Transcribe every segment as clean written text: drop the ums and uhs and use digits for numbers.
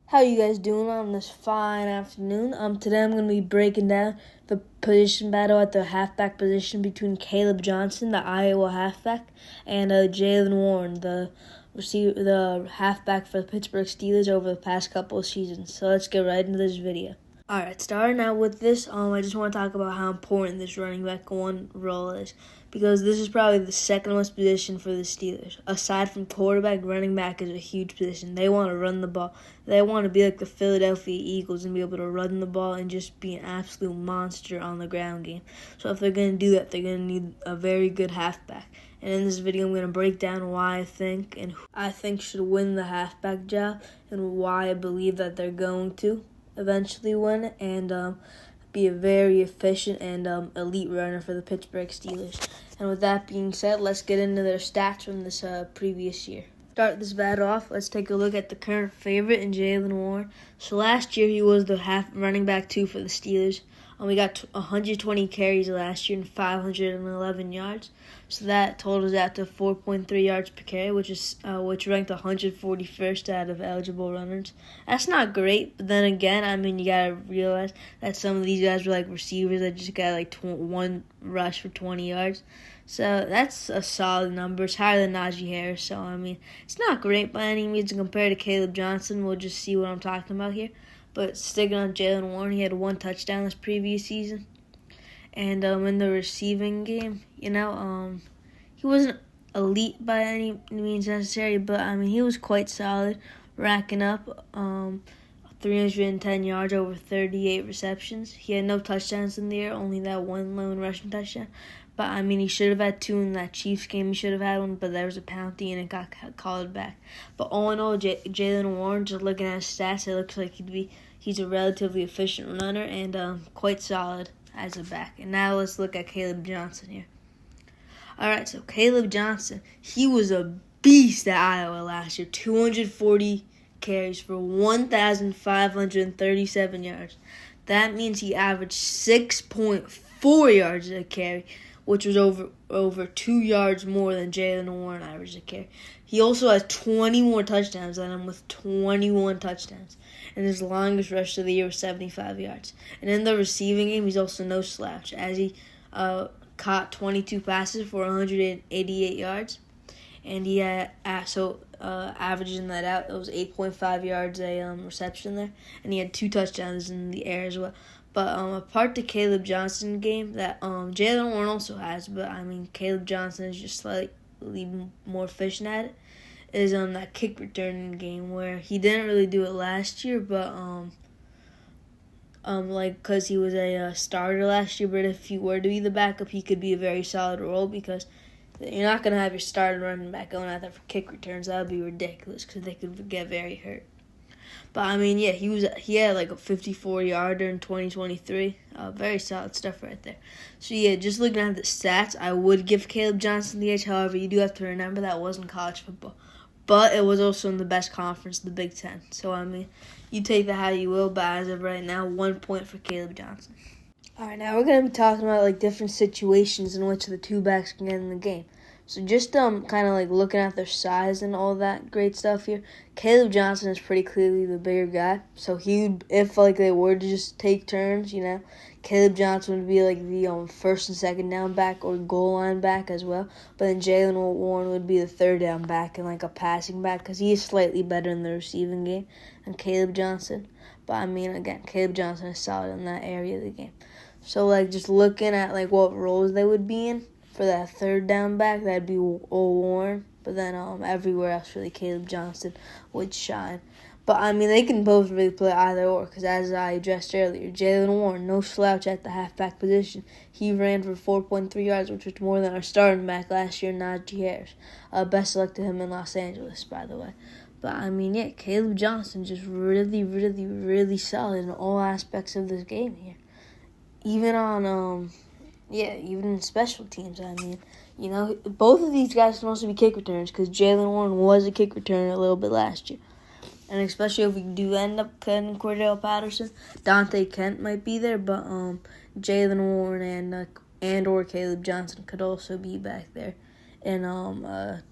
How you guys doing on this fine afternoon? Today I'm going to be breaking down the position battle at the halfback position between Kaleb Johnson, the Iowa halfback, and Jaylen Warren, the halfback for the Pittsburgh Steelers over the past couple of seasons. So let's get right into this video. Alright, starting out with this, I just want to talk about how important this running back one role is, because this is probably the second most position for the Steelers. Aside from quarterback, running back is a huge position. They want to run the ball. They want to be like the Philadelphia Eagles and be able to run the ball and just be an absolute monster on the ground game. So if they're going to do that, they're going to need a very good halfback. And in this video, I'm going to break down why I think and who I think should win the halfback job and why I believe that they're going to eventually win and be a very efficient and elite runner for the Pittsburgh Steelers. And with that being said, let's get into their stats from this previous year. Start this battle off, let's take a look at the current favorite in Jaylen Warren. So last year he was the running back 2 for the Steelers. We got 120 carries last year and 511 yards. So that totals out to 4.3 yards per carry, which ranked 141st out of eligible runners. That's not great, but then again, you gotta realize that some of these guys were like receivers that just got like one rush for 20 yards. So that's a solid number. It's higher than Najee Harris. So it's not great by any means compared to Kaleb Johnson. We'll just see what I'm talking about here. But sticking on Jaylen Warren, he had 1 touchdown this previous season. And in the receiving game, he wasn't elite by any means necessary, but he was quite solid, racking up 310 yards over 38 receptions. He had no touchdowns in the air, only that one lone rushing touchdown. But he should have had 2 in that Chiefs game. He should have had one, but there was a penalty and it got called back. But all in all, Jaylen Warren, just looking at his stats, it looks like he's a relatively efficient runner and quite solid as a back. And now let's look at Kaleb Johnson here. Alright, so Kaleb Johnson, he was a beast at Iowa last year. 240 carries for 1,537 yards. That means he averaged 6.4 yards a carry, which was over 2 yards more than Jaylen Warren averaged a carry. He also has 20 more touchdowns than him with 21 touchdowns. And his longest rush of the year was 75 yards. And in the receiving game, he's also no slouch, as he caught 22 passes for 188 yards. And he had, averaging that out, it was 8.5 yards a reception there. And he had 2 touchdowns in the air as well. But apart the Kaleb Johnson game that Jaylen Warren also has, but Kaleb Johnson is just slightly more efficient at it, is that kick returning game where he didn't really do it last year, but because he was a starter last year. But if he were to be the backup, he could be a very solid role, because you're not gonna have your starter running back going out there for kick returns. That would be ridiculous because they could get very hurt. But he had like a 54-yarder in 2023. Very solid stuff right there. So just looking at the stats, I would give Kaleb Johnson the edge. However, you do have to remember that wasn't college football, but it was also in the best conference, the Big Ten. So you take that how you will. But as of right now, 1 point for Kaleb Johnson. All right, now we're gonna be talking about different situations in which the 2 backs can get in the game. So just kind of looking at their size and all that great stuff here, Kaleb Johnson is pretty clearly the bigger guy. So if they were to just take turns, Kaleb Johnson would be the first and second down back or goal line back as well. But then Jaylen Warren would be the third down back and a passing back, because he is slightly better in the receiving game than Kaleb Johnson. But again, Kaleb Johnson is solid in that area of the game. So just looking at what roles they would be in. For that third down back, that'd be Warren. But then everywhere else, really, Kaleb Johnson would shine. But, they can both really play either or, because as I addressed earlier, Jaylen Warren, no slouch at the halfback position. He ran for 4.3 yards, which was more than our starting back last year, Najee Harris. Best of luck to him in Los Angeles, by the way. But, Kaleb Johnson just really, really, really solid in all aspects of this game here. Even on even in special teams, both of these guys are supposed to be kick returners, because Jaylen Warren was a kick returner a little bit last year. And especially if we do end up cutting Cordell Patterson, Dante Kent might be there, but Jaylen Warren and or Kaleb Johnson could also be back there in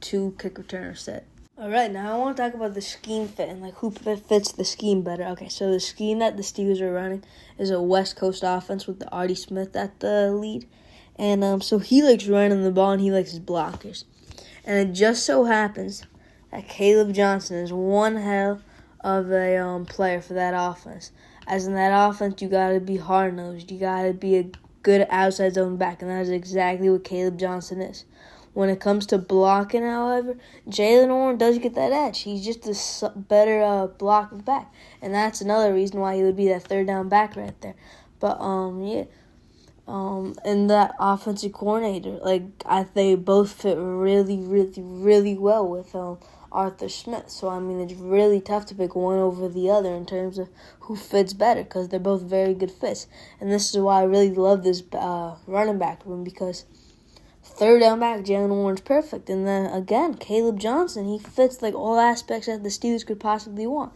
2 kick returner set. All right, now I want to talk about the scheme fit and like who fits the scheme better. Okay, so the scheme that the Steelers are running is a West Coast offense with the Artie Smith at the lead, and so he likes running the ball and he likes his blockers. And it just so happens that Kaleb Johnson is one hell of a player for that offense. As in that offense, you gotta be hard nosed, you gotta be a good outside zone back, and that is exactly what Kaleb Johnson is. When it comes to blocking, however, Jaylen Warren does get that edge. He's just a better blocking back, and that's another reason why he would be that third down back right there. But and that offensive coordinator, they both fit really, really, really well with Arthur Smith. So I mean, it's really tough to pick one over the other in terms of who fits better because they're both very good fits. And this is why I really love this running back room because third down back, Jaylen Warren's perfect. And then, again, Kaleb Johnson, he fits like all aspects that the Steelers could possibly want.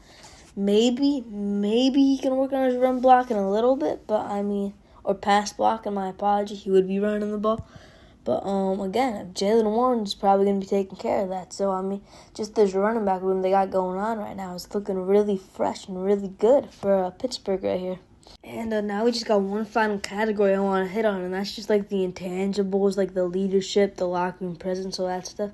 Maybe he can work on his run blocking a little bit, or pass blocking, my apologies. He would be running the ball. But, again, Jaylen Warren's probably going to be taking care of that. So, just this running back room they got going on right now is looking really fresh and really good for Pittsburgh right here. And now we just got one final category I want to hit on, and that's just like the intangibles, like the leadership, the locker room presence, all that stuff.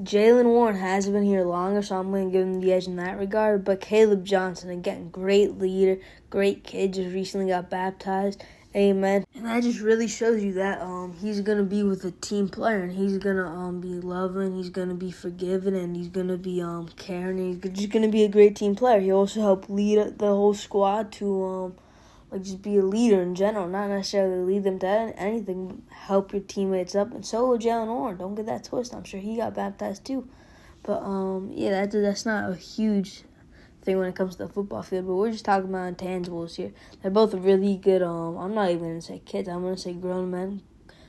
Jaylen Warren has been here longer, so I'm going to give him the edge in that regard. But Kaleb Johnson, again, great leader, great kid, just recently got baptized. Amen. And that just really shows you that he's going to be with a team player, and he's going to be loving, he's going to be forgiving, and he's going to be caring, and he's just going to be a great team player. He also helped lead the whole squad to just be a leader in general, not necessarily lead them to anything, help your teammates up. And so will Jaylen Warren. Don't get that twisted. I'm sure he got baptized too. But, that's not a huge thing when it comes to the football field. But we're just talking about intangibles here. They're both really good, I'm not even going to say kids. I'm going to say grown men.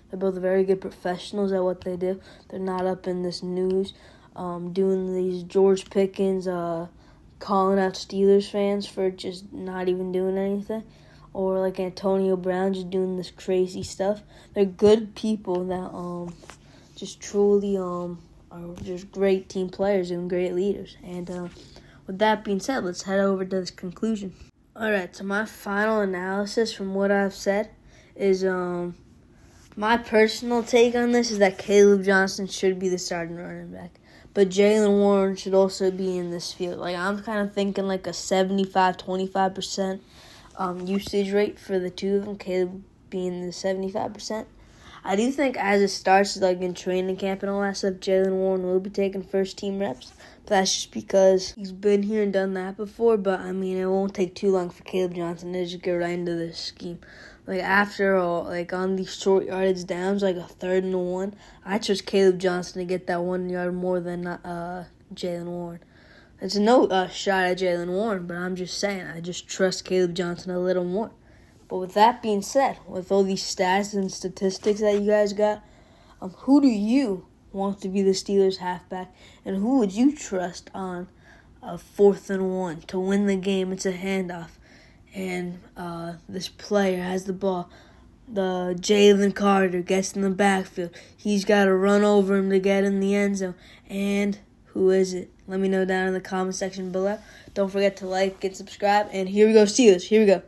They're both very good professionals at what they do. They're not up in this news doing these George Pickens, calling out Steelers fans for just not even doing anything. Or like Antonio Brown just doing this crazy stuff. They're good people that just truly are just great team players and great leaders. And with that being said, let's head over to this conclusion. Alright, so my final analysis from what I've said is my personal take on this is that Kaleb Johnson should be the starting running back. But Jaylen Warren should also be in this field. Like I'm kind of thinking like a 75-25% usage rate for the two of them, Kaleb being the 75%. I do think as it starts, like in training camp and all that stuff, Jaylen Warren will be taking first team reps. But that's just because he's been here and done that before. But, it won't take too long for Kaleb Johnson to just get right into this scheme. Like, after all, like on these short yardage downs, like a 3rd and 1, I trust Kaleb Johnson to get that 1 yard more than Jaylen Warren. It's no shot at Jaylen Warren, but I'm just saying, I just trust Kaleb Johnson a little more. But with that being said, with all these stats and statistics that you guys got, who do you want to be the Steelers halfback, and who would you trust on a 4th and 1 to win the game? It's a handoff, and this player has the ball. The Jalen Carter gets in the backfield. He's got to run over him to get in the end zone. And who is it? Let me know down in the comment section below. Don't forget to like and subscribe. And here we go, Steelers. Here we go.